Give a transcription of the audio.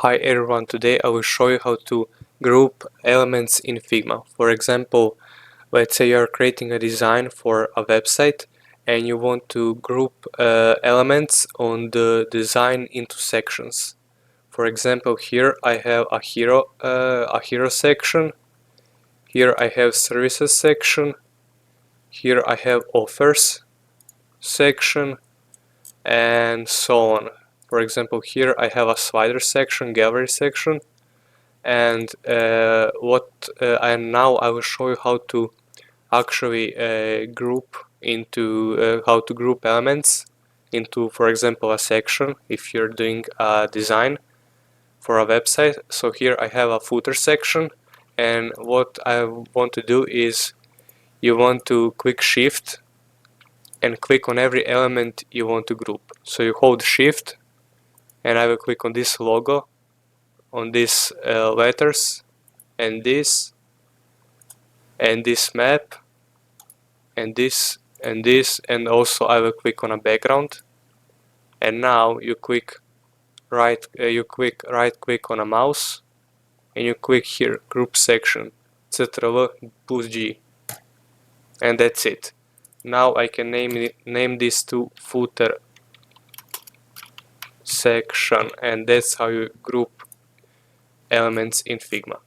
Hi everyone, today I will show you how to group elements in Figma. For example, let's say you're creating a design for a website and you want to group elements on the design into sections. For example, here I have a hero section, here I have services section, here I have offers section, and so on. For example, here I have a slider section, gallery section, and now I will show you how to actually how to group elements into, for example, a section if you're doing a design for a website. So here I have a footer section, and what I want to do is you want to click Shift and click on every element you want to group. So you hold Shift and I will click on this logo, on these letters, and this map, and this and this, and also I will click on a background. And now you click right click on a mouse and you click here group section, Ctrl plus G, and that's it. Now I can name this to footer section, and that's how you group elements in Figma.